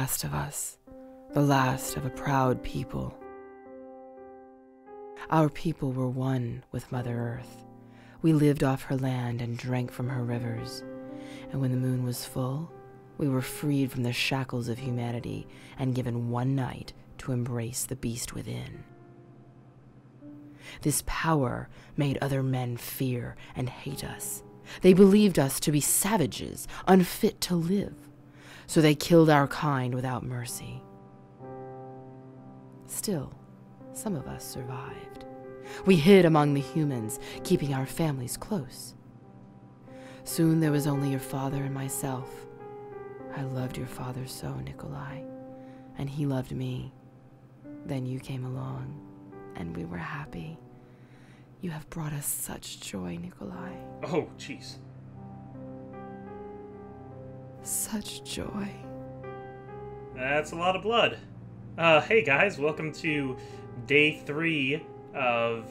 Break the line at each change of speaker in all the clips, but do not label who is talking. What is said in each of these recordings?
last of us, the last of a proud people. Our people were one with Mother Earth. We lived off her land and drank from her rivers. And when the moon was full, we were freed from the shackles of humanity and given one night to embrace the beast within. This power made other men fear and hate us. They believed us to be savages, unfit to live. So they killed our kind without mercy. Still, some of us survived. We hid among the humans, keeping our families close. Soon there was only your father and myself. I loved your father so, Nikolai, and he loved me. Then you came along, and we were happy. You have brought us such joy, Nikolai.
Oh, jeez.
Such joy.
That's a lot of blood. Hey guys, welcome to day 3 of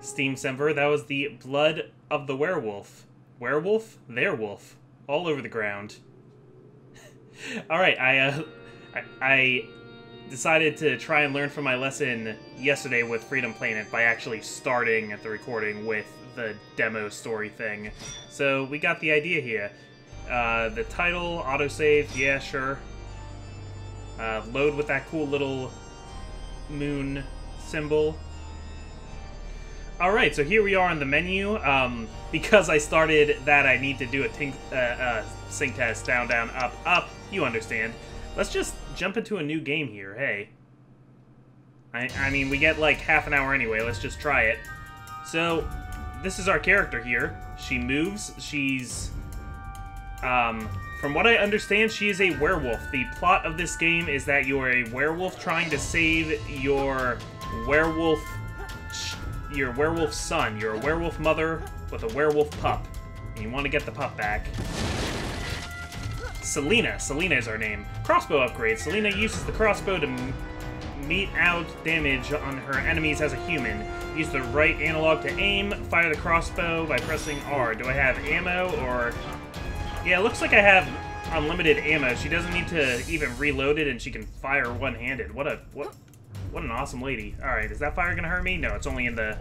Steamcember. That was the blood of the werewolf. Werewolf? Their wolf. All over the ground. Alright, I decided to try and learn from my lesson yesterday with Freedom Planet by actually starting at the recording with the demo story thing. So we got the idea here. The title, autosave, yeah, sure. Load with that cool little moon symbol. Alright, so here we are on the menu. Because I started that, I need to do a sync test. Down, down, up, up. You understand. Let's just jump into a new game here, hey. I mean, we get like half an hour anyway, let's just try it. So, this is our character here. She moves, she's... from what I understand, she is a werewolf. The plot of this game is that you are a werewolf trying to save your werewolf son. You're a werewolf mother with a werewolf pup, and you want to get the pup back. Selena is our name. Crossbow upgrade. Selena uses the crossbow to mete out damage on her enemies as a human. Use the right analog to aim. Fire the crossbow by pressing R. Do I have ammo or... Yeah, it looks like I have unlimited ammo. She doesn't need to even reload it, and she can fire one-handed. What an awesome lady. Alright, is that fire gonna hurt me? No, it's only in the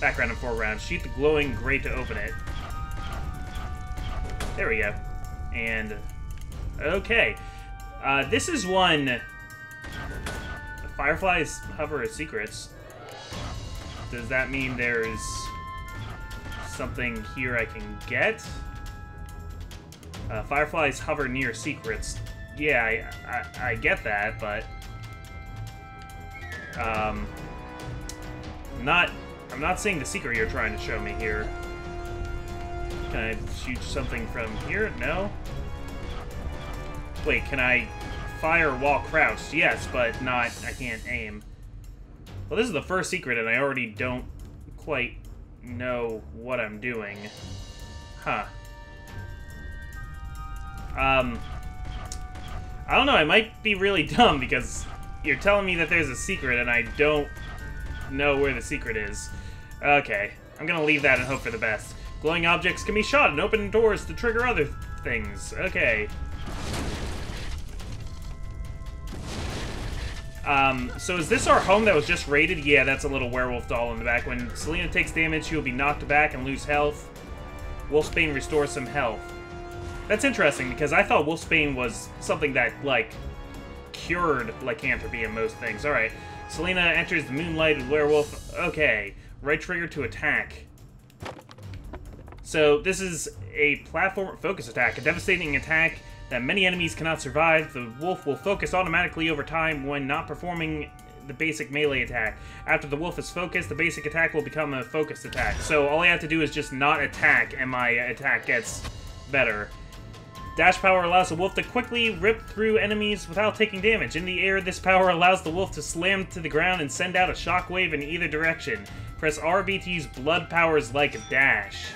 background and foreground. Shoot the glowing grate to open it. There we go. And... okay. This is one... The fireflies hover as secrets. Does that mean there's something here I can get? Fireflies hover near secrets. Yeah, I get that, but... I'm not seeing the secret you're trying to show me here. Can I shoot something from here? No? Wait, can I fire while crouched? Yes, but not... I can't aim. Well, this is the first secret, and I already don't quite know what I'm doing. Huh. I don't know, I might be really dumb, because you're telling me that there's a secret, and I don't know where the secret is. Okay, I'm gonna leave that and hope for the best. Glowing objects can be shot and open doors to trigger other things. Okay. So is this our home that was just raided? Yeah, that's a little werewolf doll in the back. When Selena takes damage, she will be knocked back and lose health. Wolfsbane restores some health. That's interesting, because I thought Wolfsbane was something that, like, cured lycanthropy and most things. Alright, Selena enters the moonlighted werewolf. Okay, right trigger to attack. So, this is a platform focus attack, a devastating attack that many enemies cannot survive. The wolf will focus automatically over time when not performing the basic melee attack. After the wolf is focused, the basic attack will become a focused attack. So all I have to do is just not attack, and my attack gets better. Dash power allows the wolf to quickly rip through enemies without taking damage. In the air, this power allows the wolf to slam to the ground and send out a shockwave in either direction. Press RB to use blood powers like dash.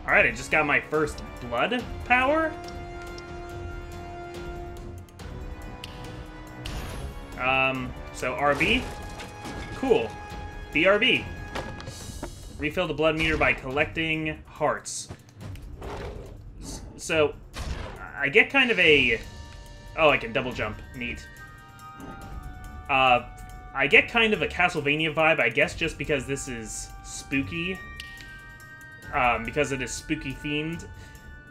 Alright, I just got my first blood power? So RB? Cool. BRB. Refill the blood meter by collecting hearts. So, I get kind of a Oh, I can double jump. Neat. I get kind of a Castlevania vibe, I guess just because this is spooky. Because it is spooky themed.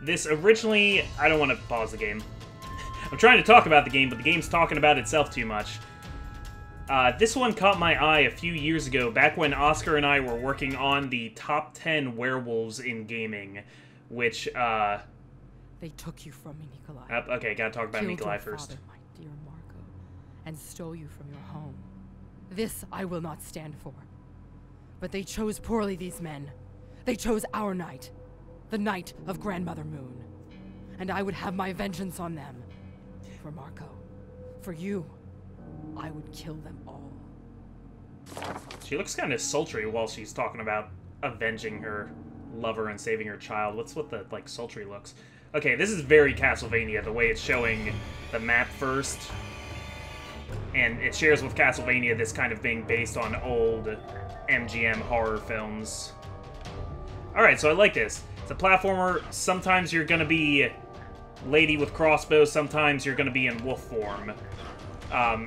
This originally... I don't want to pause the game. I'm trying to talk about the game, but the game's talking about itself too much. This one caught my eye a few years ago, back when Oscar and I were working on the top 10 werewolves in gaming, which,
They took you from me, Nikolai.
Okay, gotta talk about Nikolai first.
Father, my dear Marco, and stole you from your home. This I will not stand for. But they chose poorly, these men. They chose our night. The night of Grandmother Moon. And I would have my vengeance on them. For Marco. For you. I would kill them all.
She looks kind of sultry while she's talking about avenging her lover and saving her child. What's with the, like, sultry looks? Okay, this is very Castlevania, the way it's showing the map first. And it shares with Castlevania this kind of being based on old MGM horror films. Alright, so I like this. It's a platformer. Sometimes you're gonna be lady with crossbows, sometimes you're gonna be in wolf form.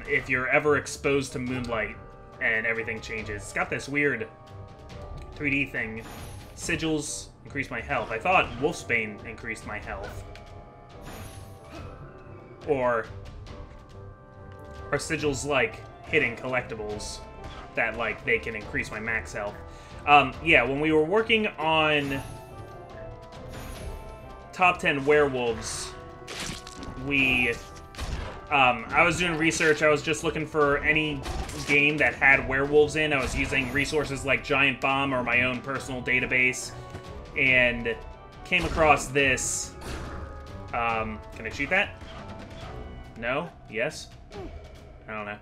If you're ever exposed to moonlight and everything changes. It's got this weird 3D thing. Sigils increase my health. I thought Wolfsbane increased my health. Or are sigils, like, hidden collectibles that, like, they can increase my max health? Yeah, when we were working on top 10 werewolves, I was doing research. I was just looking for any game that had werewolves in. I was using resources like Giant Bomb or my own personal database, and came across this. Can I shoot that? No? Yes? I don't know.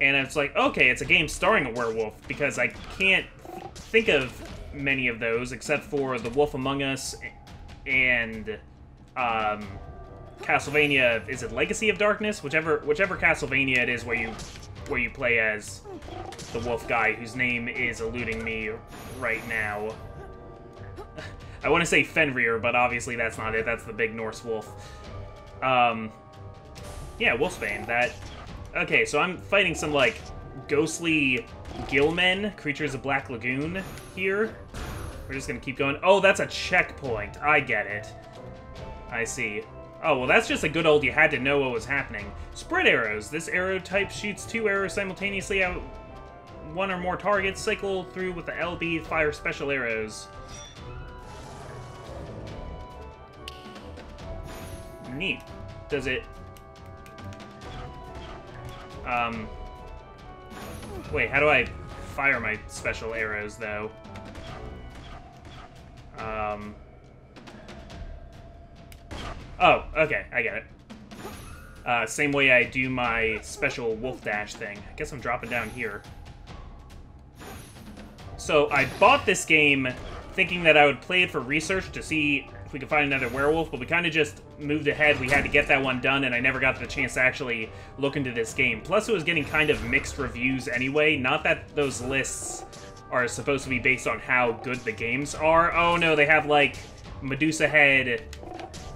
And it's like, okay, it's a game starring a werewolf, because I can't think of many of those except for The Wolf Among Us and Castlevania. Is it Legacy of Darkness? Whichever Castlevania it is where you play as the wolf guy whose name is eluding me right now. I want to say Fenrir, but obviously that's not it. That's the big Norse wolf. Yeah, Wolfsbane. That. Okay, so I'm fighting some, like, ghostly gillmen, creatures of Black Lagoon here. We're just gonna keep going. Oh, that's a checkpoint. I get it. I see. Oh, well, that's just a good old you had to know what was happening. Spread arrows. This arrow type shoots 2 arrows simultaneously at 1 or more targets. Cycle through with the LB, fire special arrows. Neat. Does it... Wait, how do I fire my special arrows, though? Oh, okay, I get it. Same way I do my special wolf dash thing. I guess I'm dropping down here. So, I bought this game thinking that I would play it for research to see if we could find another werewolf, but we kind of just moved ahead. We had to get that one done, and I never got the chance to actually look into this game. Plus, it was getting kind of mixed reviews anyway. Not that those lists are supposed to be based on how good the games are. Oh no, they have, like, Medusa head,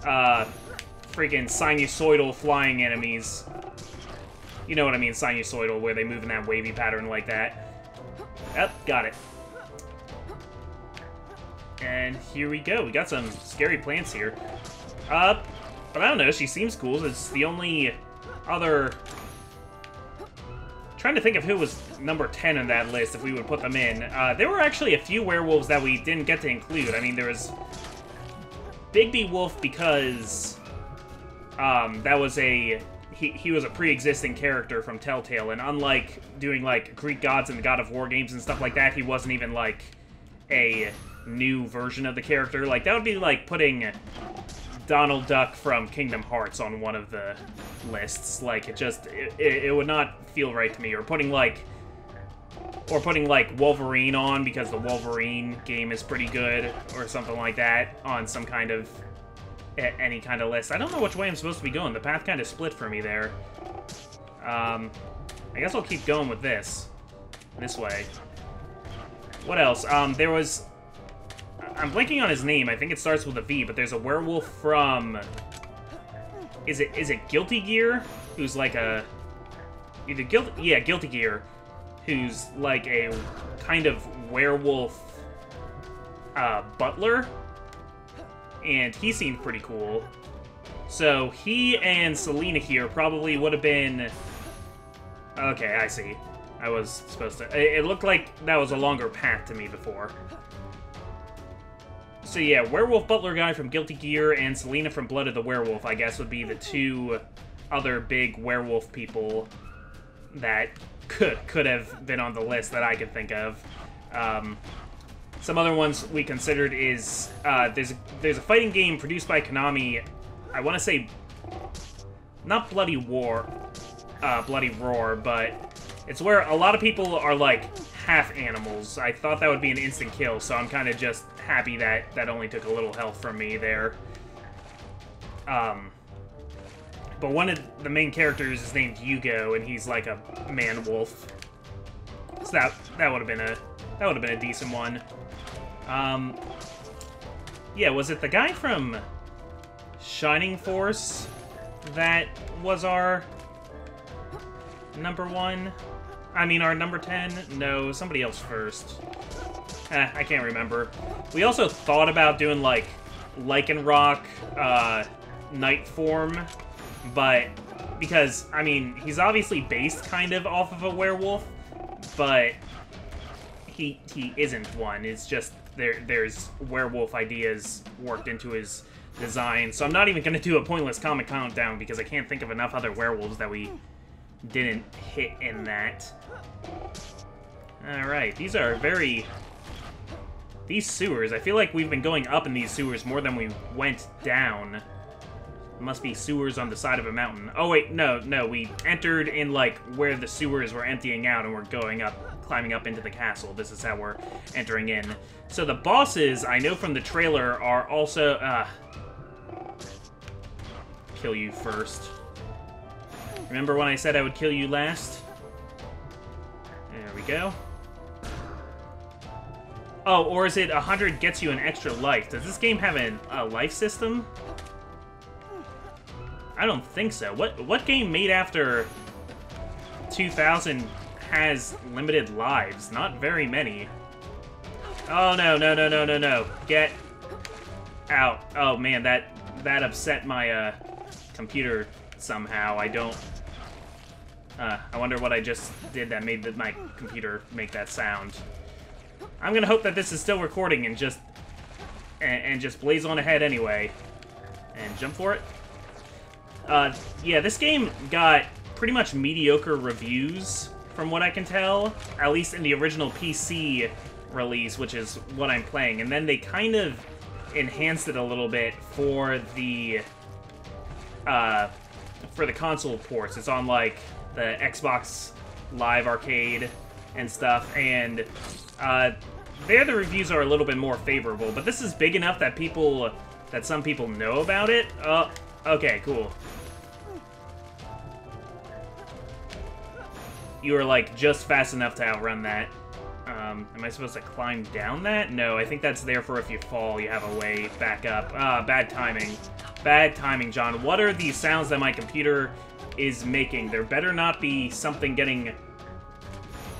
freaking sinusoidal flying enemies. You know what I mean, sinusoidal, where they move in that wavy pattern like that. Yep, got it. And here we go. We got some scary plants here. But I don't know, she seems cool. It's the only other... Trying to think of who was number 10 on that list, if we would put them in. There were actually a few werewolves that we didn't get to include. I mean, there was Bigby Wolf because that was a... He was a pre-existing character from Telltale, and unlike doing, like, Greek gods and the God of War games and stuff like that, he wasn't even, like, a new version of the character. Like, that would be like putting Donald Duck from Kingdom Hearts on one of the lists. Like, it would not feel right to me. Or putting like Wolverine on because the Wolverine game is pretty good, or something like that on some kind of any kind of list. I don't know which way I'm supposed to be going. The path kind of split for me there. I guess I'll keep going with this way. What else? There was... I'm blanking on his name. I think it starts with a V, but there's a werewolf from is it Guilty Gear, who's like a Guilty Gear, who's like a kind of werewolf butler, and he seemed pretty cool. So he and Selena here probably would have been... Okay, I see. I was supposed to... It looked like that was a longer path to me before. So yeah, Werewolf Butler guy from Guilty Gear and Selena from Blood of the Werewolf, I guess, would be the two other big werewolf people that could have been on the list that I could think of. Some other ones we considered is... there's a fighting game produced by Konami... I want to say, not Bloody Roar, but it's where a lot of people are, like, half animals. I thought that would be an instant kill, so I'm kind of just happy that that only took a little health from me there. But one of the main characters is named Hugo, and he's like a man-wolf. So that would have been a decent one. Yeah, was it the guy from Shining Force that was our number 1? I mean, our number 10? No, somebody else first. I can't remember. We also thought about doing, like, Lycanroc, Night Form, but because, I mean, he's obviously based kind of off of a werewolf, but he isn't one. It's just there's werewolf ideas worked into his design, so I'm not even going to do a pointless comic countdown because I can't think of enough other werewolves that we didn't hit in that. Alright, these are very... These sewers, I feel like we've been going up in these sewers more than we went down. Must be sewers on the side of a mountain. Oh wait, no, we entered in like where the sewers were emptying out and we're going up, climbing up into the castle. This is how we're entering in. So the bosses, I know from the trailer, are also... kill you first. Remember when I said I would kill you last? There we go. Oh, or is it 100 gets you an extra life? Does this game have a life system? I don't think so. What game made after 2000 has limited lives? Not very many. Oh, no. Get out. Oh, man, that upset my computer somehow. I don't... I wonder what I just did that made my computer make that sound. I'm gonna hope that this is still recording and just blaze on ahead anyway. And jump for it. Yeah, this game got pretty much mediocre reviews, from what I can tell. At least in the original PC release, which is what I'm playing. And then they kind of enhanced it a little bit for the console ports. It's on, like, the Xbox Live Arcade and stuff, and there the reviews are a little bit more favorable, but this is big enough that some people know about it. Okay, cool. You are, like, just fast enough to outrun that. Am I supposed to climb down that? No, I think that's there for if you fall, you have a way back up. Bad timing. Bad timing, John. What are these sounds that my computer is making? There better not be something getting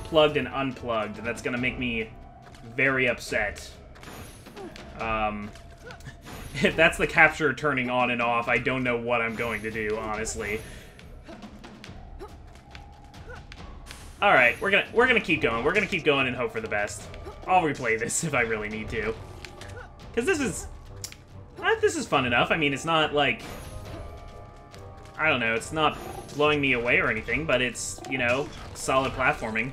plugged and unplugged. That's gonna make me very upset. If that's the capture turning on and off, I don't know what I'm going to do, honestly. Alright, we're gonna keep going. We're gonna keep going and hope for the best. I'll replay this if I really need to. Because this is fun enough. I mean, it's not like... I don't know, it's not blowing me away or anything, but it's, you know, solid platforming.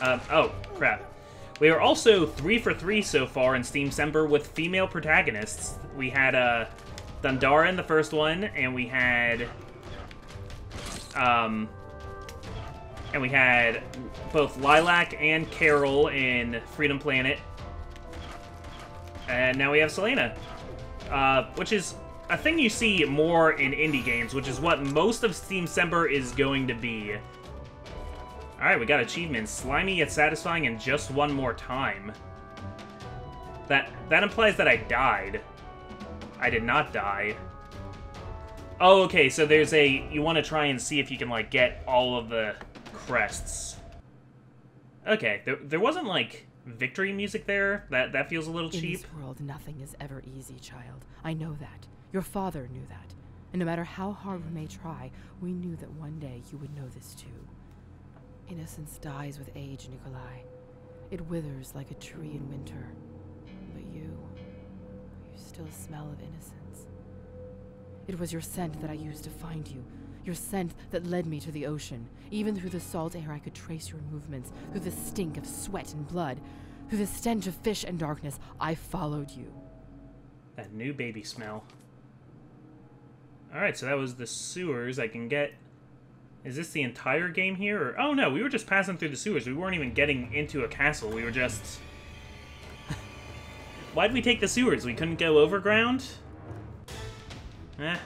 Oh, crap. We are also 3 for 3 so far in Steamcember with female protagonists. We had, Dundara in the first one, and we had, both Lilac and Carol in Freedom Planet. And now we have Selena, which is a thing you see more in indie games, which is what most of Steamcember is going to be. Alright, we got achievements. Slimy yet satisfying and just one more time. That implies that I died. I did not die. Oh, okay, so there's a... You want to try and see if you can, like, get all of the crests. Okay, there wasn't, like, victory music there. That feels a little cheap.
In this world, nothing is ever easy, child. I know that. Your father knew that. And no matter how hard we may try, we knew that one day you would know this too. Innocence dies with age, Nikolai. It withers like a tree in winter. But you still smell of innocence. It was your scent that I used to find you. Your scent that led me to the ocean. Even through the salt air I could trace your movements. Through the stink of sweat and blood. Through the stench of fish and darkness, I followed you.
That new baby smell. Alright, so that was the sewers. I can get... Is this the entire game here? Or... Oh no, we were just passing through the sewers. We weren't even getting into a castle. We were just... Why'd we take the sewers? We couldn't go overground? Eh.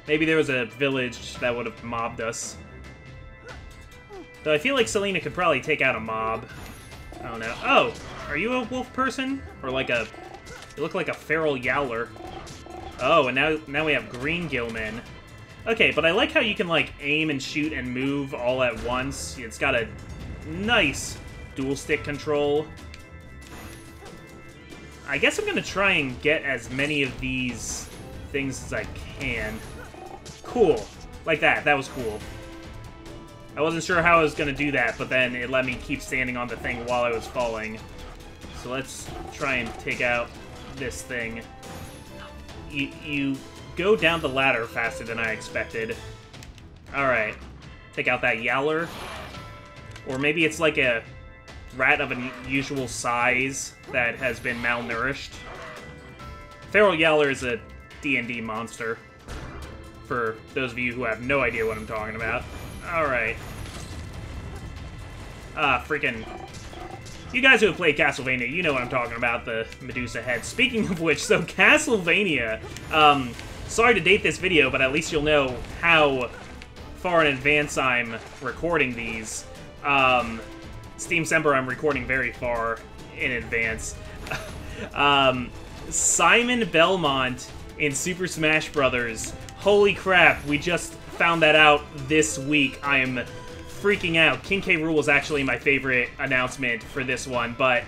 Maybe there was a village that would have mobbed us. Though I feel like Selena could probably take out a mob. I don't know. Oh! Are you a wolf person? Or like a... You look like a feral yowler. Oh, and now we have green gillmen. Okay, but I like how you can, like, aim and shoot and move all at once. It's got a nice dual-stick control. I guess I'm gonna try and get as many of these things as I can. Cool. Like that. That was cool. I wasn't sure how I was gonna do that, but then it let me keep standing on the thing while I was falling. So let's try and take out this thing. You go down the ladder faster than I expected. Alright. Take out that Yowler. Or maybe it's like a rat of unusual size that has been malnourished. Feral Yowler is a D&D monster. For those of you who have no idea what I'm talking about. Alright. Freaking... You guys who have played Castlevania, you know what I'm talking about, the Medusa head. Speaking of which, so Castlevania, sorry to date this video, but at least you'll know how far in advance I'm recording these. Steamcember, I'm recording very far in advance. Simon Belmont in Super Smash Bros. Holy crap, we just found that out this week. I am freaking out. King K. Rool was actually my favorite announcement for this one, but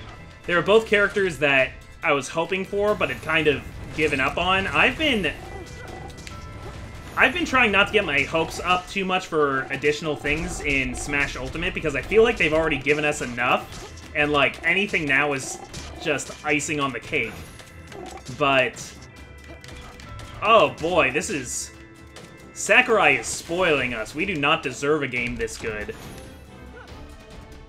they were both characters that I was hoping for, but had kind of given up on. I've been trying not to get my hopes up too much for additional things in Smash Ultimate, because I feel like they've already given us enough, and, like, anything now is just icing on the cake. But... oh boy, this is... Sakurai is spoiling us. We do not deserve a game this good.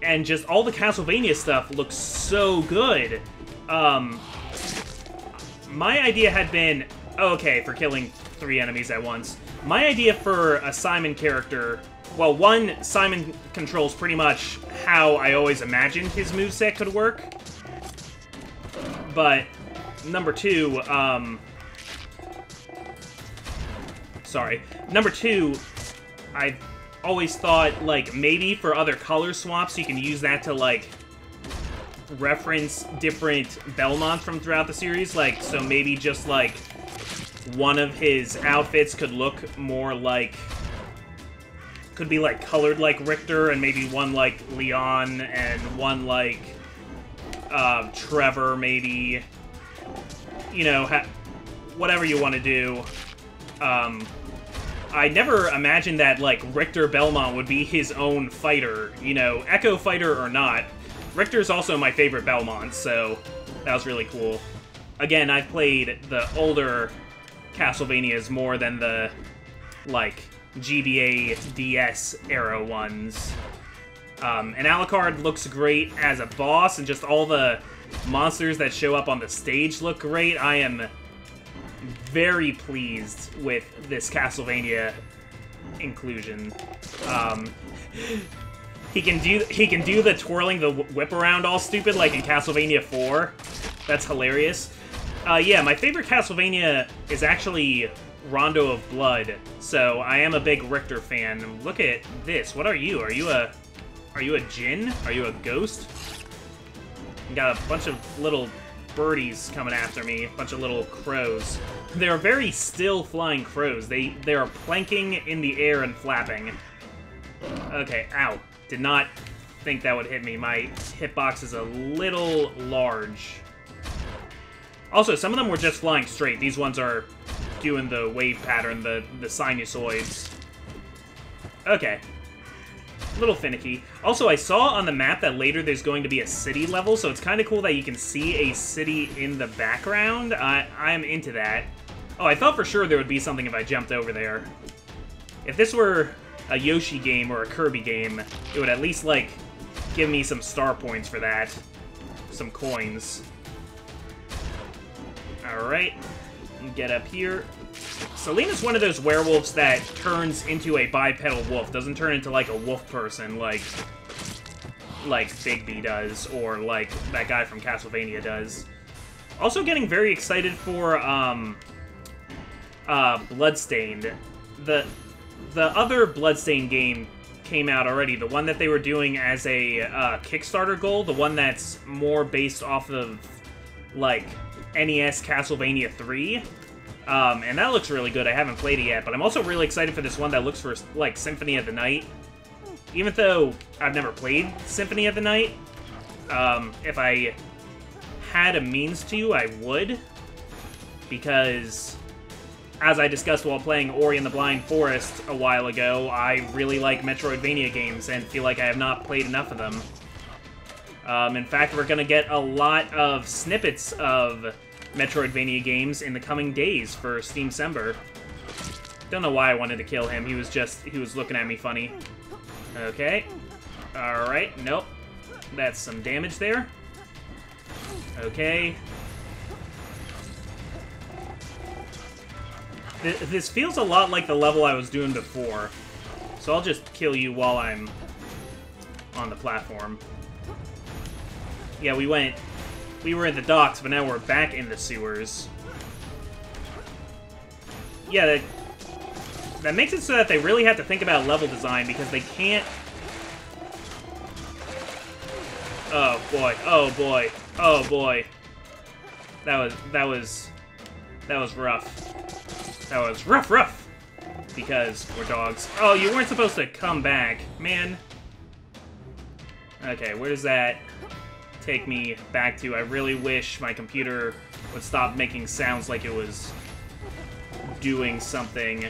And just all the Castlevania stuff looks so good. My idea had been... okay, for killing 3 enemies at once. My idea for a Simon character... well, one, Simon controls pretty much how I always imagined his moveset could work. But, number 2, sorry. Number 2, I've always thought, like, maybe for other color swaps, you can use that to, like, reference different Belmonts from throughout the series. Like, so maybe just, like, one of his outfits could look more like... could be, like, colored like Richter, and maybe one like Leon, and one like Trevor, maybe. You know, whatever you want to do. I never imagined that, like, Richter Belmont would be his own fighter, you know, Echo fighter or not. Richter's also my favorite Belmont, so that was really cool. Again, I've played the older Castlevanias more than the, like, GBA DS era ones. And Alucard looks great as a boss, and just all the monsters that show up on the stage look great. I am very pleased with this Castlevania inclusion. He can do the twirling the whip around all stupid like in Castlevania 4. That's hilarious. Yeah, my favorite Castlevania is actually Rondo of Blood. So I am a big Richter fan. Look at this. What are you? Are you a djinn? Are you a ghost? You got a bunch of little birdies coming after me. A bunch of little crows. They're very still flying crows. They are planking in the air and flapping. Okay, ow. Did not think that would hit me. My hitbox is a little large. Also, some of them were just flying straight. These ones are doing the wave pattern, the sinusoids. Okay. A little finicky. Also, I saw on the map that later there's going to be a city level, so it's kind of cool that you can see a city in the background. I'm into that. Oh, I thought for sure there would be something if I jumped over there. If this were a Yoshi game or a Kirby game, it would at least, like, give me some star points for that. Some coins. Alright. Get up here. Selena's one of those werewolves that turns into a bipedal wolf. Doesn't turn into, like, a wolf person like Bigby does, or like that guy from Castlevania does. Also getting very excited for, Bloodstained. The other Bloodstained game came out already. The one that they were doing as a, Kickstarter goal. The one that's more based off of, like, NES Castlevania 3. And that looks really good. I haven't played it yet, but I'm also really excited for this one that looks for, like, Symphony of the Night. Even though I've never played Symphony of the Night, if I had a means to, I would. Because, as I discussed while playing Ori and the Blind Forest a while ago, I really like Metroidvania games and feel like I have not played enough of them. In fact, we're gonna get a lot of snippets of Metroidvania games in the coming days for Steamcember. Don't know why I wanted to kill him. He was looking at me funny. Okay. Alright, nope. That's some damage there. Okay. This feels a lot like the level I was doing before. So I'll just kill you while I'm on the platform. Yeah, we were in the docks, but now we're back in the sewers. Yeah, that makes it so that they really have to think about level design, because they can't... Oh boy, oh boy, oh boy. That was rough. That was rough! Because we're dogs. Oh, you weren't supposed to come back, man. Okay, where does that take me back to? I really wish my computer would stop making sounds like it was doing something.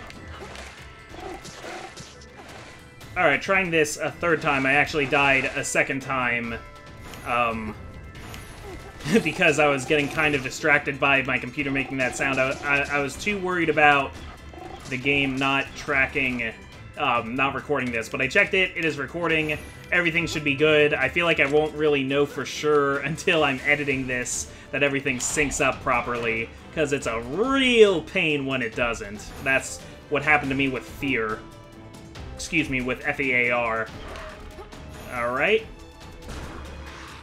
Alright, trying this a third time. I actually died a second time, because I was getting kind of distracted by my computer making that sound. I was too worried about the game not tracking, not recording this, but I checked it. It is recording. Everything should be good. I feel like I won't really know for sure until I'm editing this that everything syncs up properly, because it's a real pain when it doesn't. That's what happened to me with Fear. Excuse me, with F-E-A-R. Alright.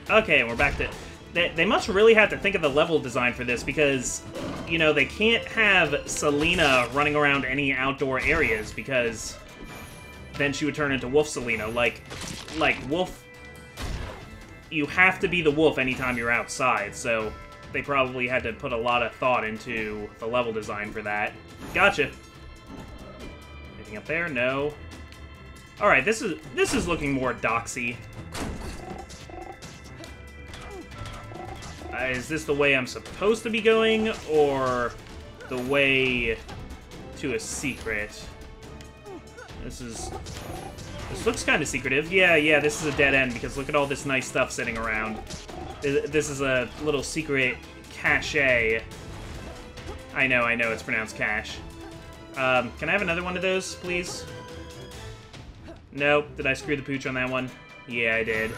Okay, we're back to... They must really have to think of the level design for this, because, you know, they can't have Selena running around any outdoor areas, because then she would turn into Wolf Selena. Like Wolf... You have to be the wolf anytime you're outside, so they probably had to put a lot of thought into the level design for that. Gotcha. Anything up there? No. Alright, this is looking more doxy. Is this the way I'm supposed to be going, or the way to a secret? This looks kind of secretive. Yeah, this is a dead end, because look at all this nice stuff sitting around. This is a little secret cache. I know, it's pronounced cache. Can I have another one of those, please? Nope. Did I screw the pooch on that one? Yeah, I did.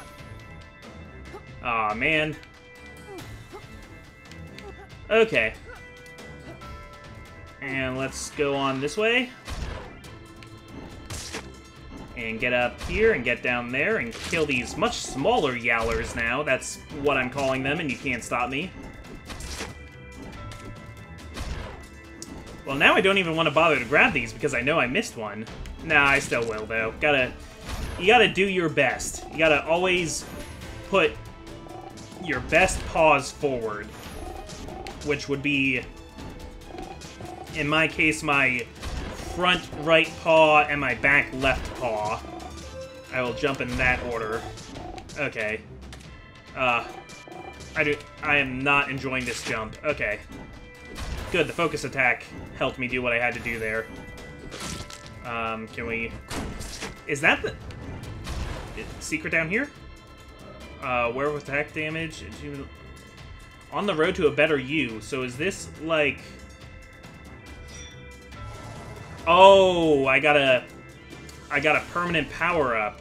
Aw, man. Okay. And let's go on this way. And get up here and get down there and kill these much smaller yowlers now. That's what I'm calling them, and you can't stop me. Well, now I don't even want to bother to grab these because I know I missed one. Nah, I still will, though. You gotta do your best. You gotta always put your best paws forward. which would be, in my case, my front right paw and my back left paw. I will jump in that order. Okay. I am not enjoying this jump. Okay. Good, the focus attack helped me do what I had to do there. Can we... Is that the... secret down here? Werewolf attack damage. On the road to a better you. So is this, like... Oh, I got a permanent power-up.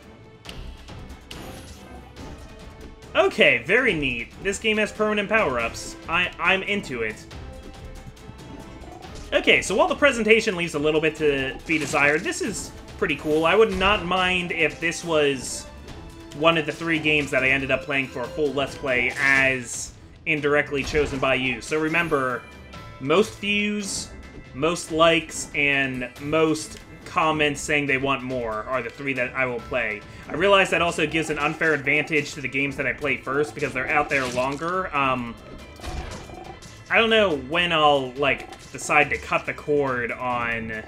Okay, very neat. This game has permanent power-ups. I'm into it. Okay, so while the presentation leaves a little bit to be desired, this is pretty cool. I would not mind if this was one of the 3 games that I ended up playing for a full Let's Play as indirectly chosen by you. So remember, most views, most likes, and most comments saying they want more are the 3 that I will play. I realize that also gives an unfair advantage to the games that I play first because they're out there longer. I don't know when I'll, like, decide to cut the cord on,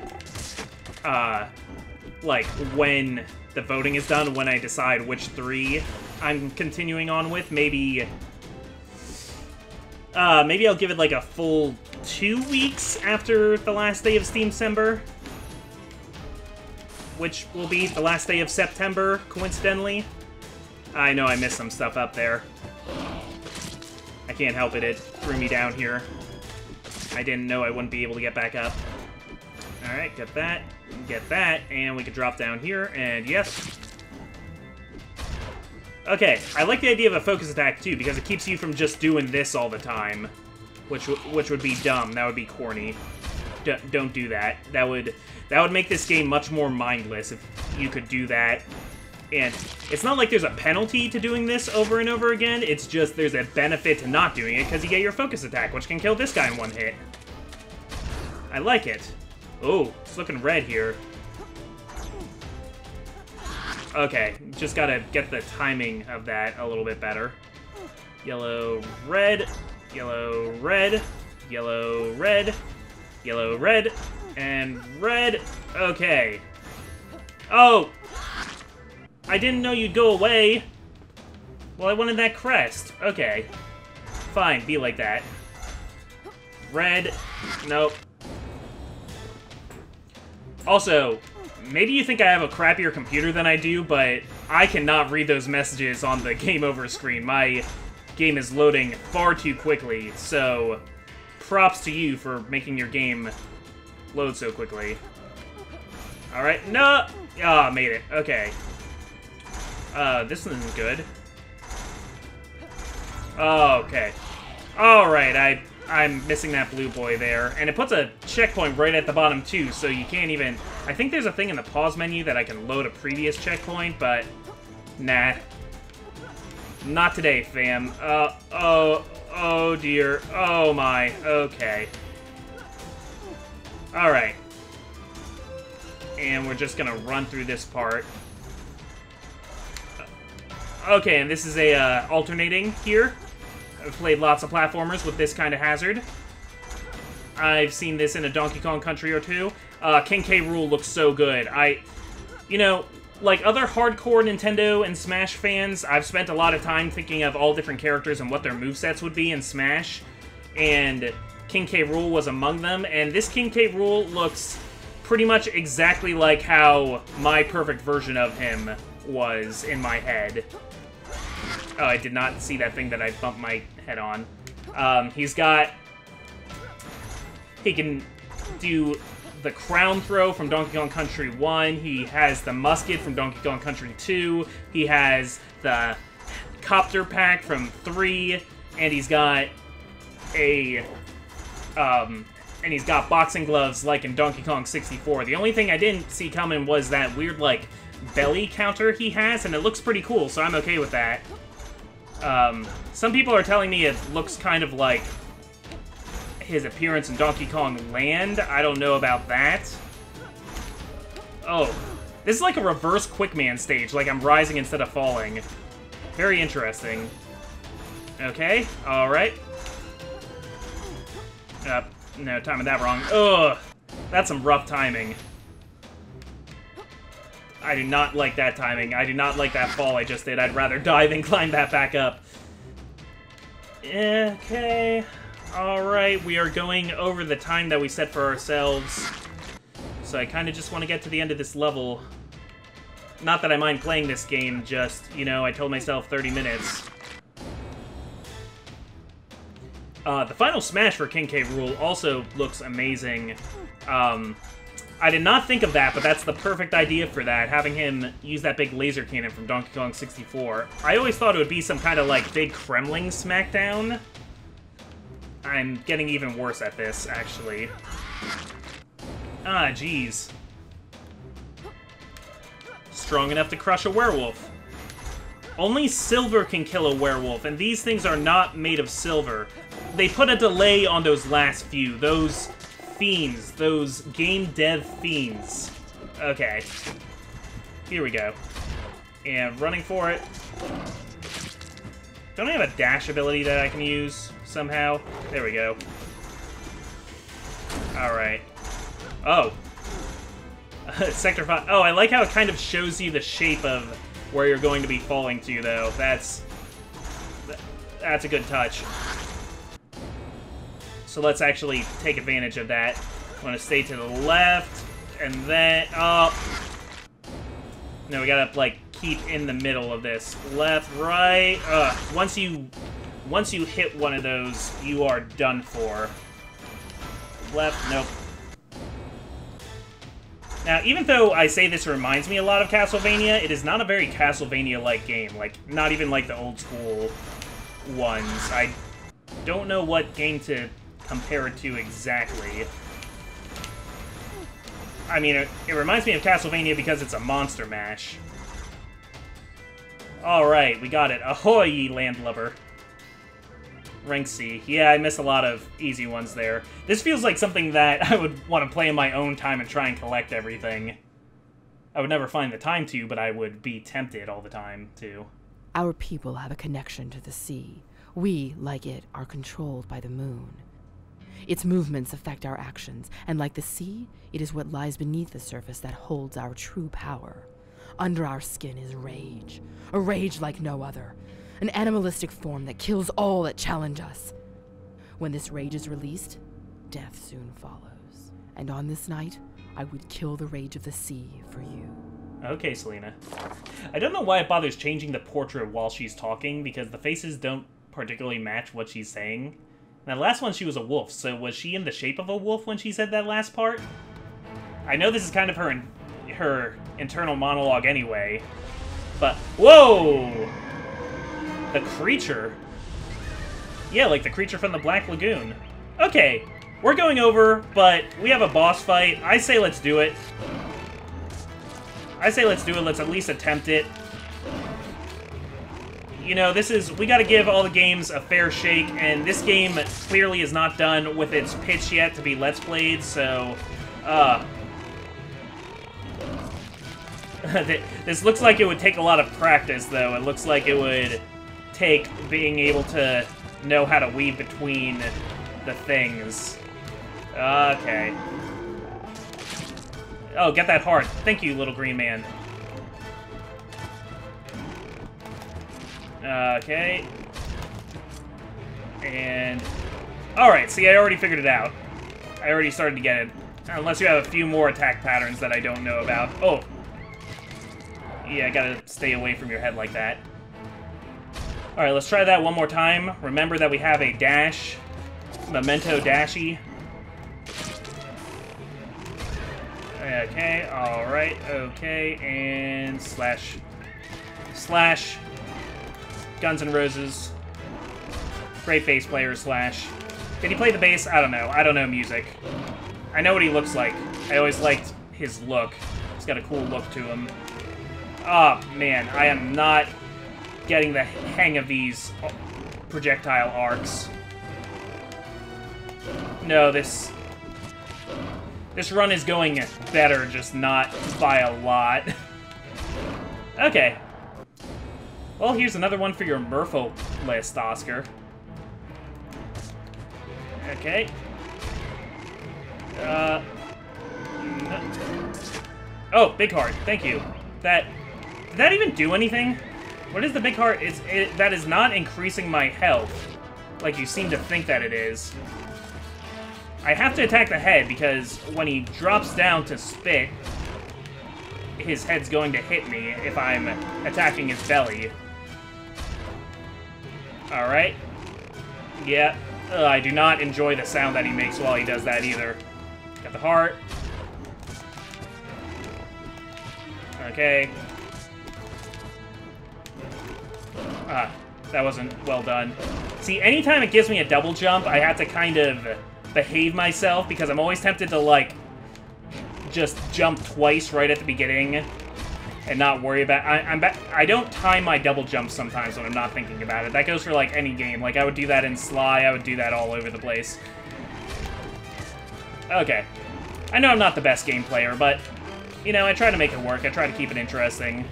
like, when the voting is done, when I decide which 3 I'm continuing on with. Maybe I'll give it, like, a full 2 weeks after the last day of Steamcember, which will be the last day of September, coincidentally. I know I missed some stuff up there. I can't help it, it threw me down here. I didn't know I wouldn't be able to get back up. Alright, get that, and we can drop down here, and yes. Okay, I like the idea of a focus attack, too, because it keeps you from just doing this all the time. Which would be dumb, that would be corny. Don't do that. That would make this game much more mindless if you could do that. And it's not like there's a penalty to doing this over and over again, it's just there's a benefit to not doing it because you get your focus attack, which can kill this guy in 1 hit. I like it. Oh, it's looking red here. Okay, just gotta get the timing of that a little bit better. Yellow, red, yellow, red, yellow, red, yellow, red, and red. Okay. Oh! I didn't know you'd go away. Well, I wanted that crest. Okay. Fine, be like that. Red. Nope. Also, maybe you think I have a crappier computer than I do, but I cannot read those messages on the game over screen. My game is loading far too quickly, so props to you for making your game load so quickly. Alright, no! Ah, made it. Okay. This isn't good. Oh, okay. Alright, I'm missing that blue boy there. And it puts a checkpoint right at the bottom, too, so you can't even... I think there's a thing in the pause menu that I can load a previous checkpoint, but... Nah. Not today, fam. Oh dear. Oh my. Okay. Alright. And we're just gonna run through this part. Okay, and this is a, alternating here. I've played lots of platformers with this kind of hazard. I've seen this in a Donkey Kong Country or two. King K. Rool looks so good. You know, like other hardcore Nintendo and Smash fans, I've spent a lot of time thinking of all different characters and what their movesets would be in Smash. And King K. Rool was among them, and this King K. Rool looks pretty much exactly like how my perfect version of him was in my head. Oh, I did not see that thing that I bumped my head on. He can do the crown throw from Donkey Kong Country 1. He has the musket from Donkey Kong Country 2. He has the copter pack from 3. And he's got boxing gloves like in Donkey Kong 64. The only thing I didn't see coming was that weird, like, belly counter he has, and it looks pretty cool, so I'm okay with that. Some people are telling me it looks kind of like his appearance in Donkey Kong Land. I don't know about that. Oh, this is like a reverse Quickman stage, like I'm rising instead of falling. Very interesting. Okay, alright. No, timing that wrong. Ugh! That's some rough timing. I do not like that timing. I do not like that fall I just did. I'd rather die than climb that back up. Okay. Alright, we are going over the time that we set for ourselves. So I kind of just want to get to the end of this level. Not that I mind playing this game, just, you know, I told myself 30 minutes. The final smash for King K. Rool also looks amazing. I did not think of that, but that's the perfect idea for that, having him use that big laser cannon from Donkey Kong 64. I always thought it would be some kind of, like, big Kremling smackdown. I'm getting even worse at this, actually. Ah, jeez. Strong enough to crush a werewolf. Only silver can kill a werewolf, and these things are not made of silver. They put a delay on those last few, those fiends, those game dev fiends. Okay. Here we go. And running for it. Don't I have a dash ability that I can use somehow? There we go. Alright. Oh. Sector 5. Oh, I like how it kind of shows you the shape of where you're going to be falling to, though. That's a good touch. So let's actually take advantage of that. I'm gonna stay to the left, and then... Oh! No, we gotta, like, keep in the middle of this. Left, right... Once you hit one of those, you are done for. Left, nope. Now, even though I say this reminds me a lot of Castlevania, it is not a very Castlevania-like game. Like, not even like the old-school ones. I don't know what game to compare it to exactly. I mean, it reminds me of Castlevania because it's a monster mash. Alright, we got it. Ahoy, landlubber. Rank C. Yeah, I missed a lot of easy ones there. This feels like something that I would want to play in my own time and try and collect everything. I would never find the time to, but I would be tempted all the time to.
Our people have a connection to the sea. We, like it, are controlled by the moon. Its movements affect our actions, and like the sea, it is what lies beneath the surface that holds our true power. Under our skin is rage, a rage like no other. An animalistic form that kills all that challenge us. When this rage is released, death soon follows. And on this night, I would kill the rage of the sea for you.
Okay, Selena. I don't know why it bothers changing the portrait while she's talking, because the faces don't particularly match what she's saying. That last one, she was a wolf, so was she in the shape of a wolf when she said that last part? I know this is kind of her internal monologue anyway, but... Whoa! The creature? Yeah, like the creature from the Black Lagoon. Okay, we're going over, but we have a boss fight. I say let's do it. Let's at least attempt it. You know, we gotta give all the games a fair shake, and this game clearly is not done with its pitch yet to be Let's Played, so, this looks like it would take a lot of practice, though. It looks like it would take being able to know how to weave between the things. Okay. Oh, get that heart. Thank you, little green man. Okay. And... Alright, see, I already figured it out. I already started to get it. Unless you have a few more attack patterns that I don't know about. Oh! Yeah, I gotta stay away from your head like that. Alright, let's try that one more time. Remember that we have a dash. Memento dashy. Okay, alright, okay, and slash. Slash. Guns N' Roses. Great bass player, slash. Did he play the bass? I don't know. I don't know music. I know what he looks like. I always liked his look. He's got a cool look to him. Oh, man, I am not getting the hang of these projectile arcs. No, this run is going better, just not by a lot. Okay. Well, here's another one for your Murpho list, Oscar. Okay. Oh, big heart. Thank you. Did that even do anything? What is the big heart? That is not increasing my health, like you seem to think that it is. I have to attack the head, because when he drops down to spit, his head's going to hit me if I'm attacking his belly. Alright. Yeah. I do not enjoy the sound that he makes while he does that either. Got the heart. Okay. That wasn't well done. See, anytime it gives me a double jump, I have to kind of behave myself, because I'm always tempted to, like, just jump twice right at the beginning and not worry about... I don't time my double jumps sometimes when I'm not thinking about it. That goes for, like, any game. Like, I would do that in Sly. I would do that all over the place. Okay. I know I'm not the best game player, but, you know, I try to make it work. I try to keep it interesting.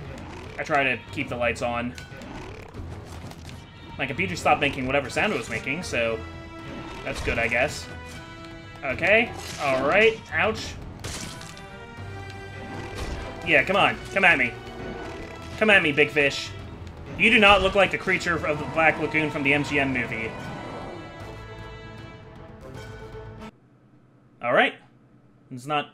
I try to keep the lights on. My computer stopped making whatever sound it was making, so that's good, I guess. Okay. Alright. Ouch. Yeah, come on. Come at me. Come at me, big fish. You do not look like the creature of the Black Lagoon from the MGM movie. Alright. There's not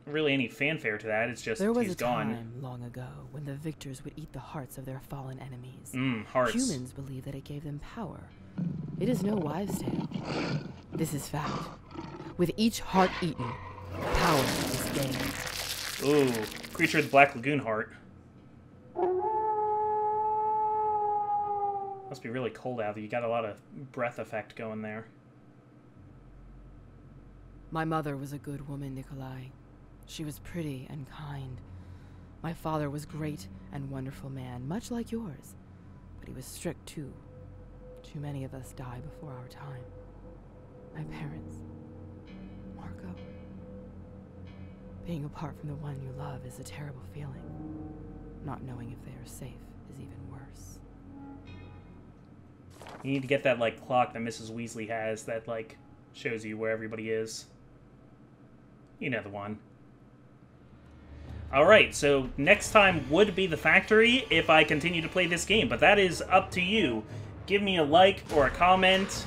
really any fanfare to that. It's just he's gone.
There was a time long ago when the victors would eat the hearts of their fallen enemies.
Hearts.
Humans believe that it gave them power. It is no wives' tale. This is fact. With each heart eaten, power is gained.
Ooh, creature of the Black Lagoon heart. Must be really cold out there. You got a lot of breath effect going there.
My mother was a good woman, Nikolai. She was pretty and kind. My father was great and wonderful man, much like yours. But he was strict too. Too many of us die before our time. My parents. Marco. Being apart from the one you love is a terrible feeling. Not knowing if they are safe is even worse.
You need to get that, like, clock that Mrs. Weasley has that, like, shows you where everybody is. You know the one. Alright, so next time would be the factory if I continue to play this game, but that is up to you. Give me a like or a comment.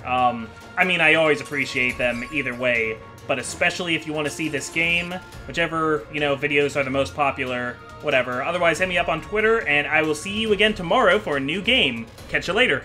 I mean, I always appreciate them either way, but especially if you want to see this game, whichever, you know, videos are the most popular, whatever. Otherwise, hit me up on Twitter, and I will see you again tomorrow for a new game. Catch you later.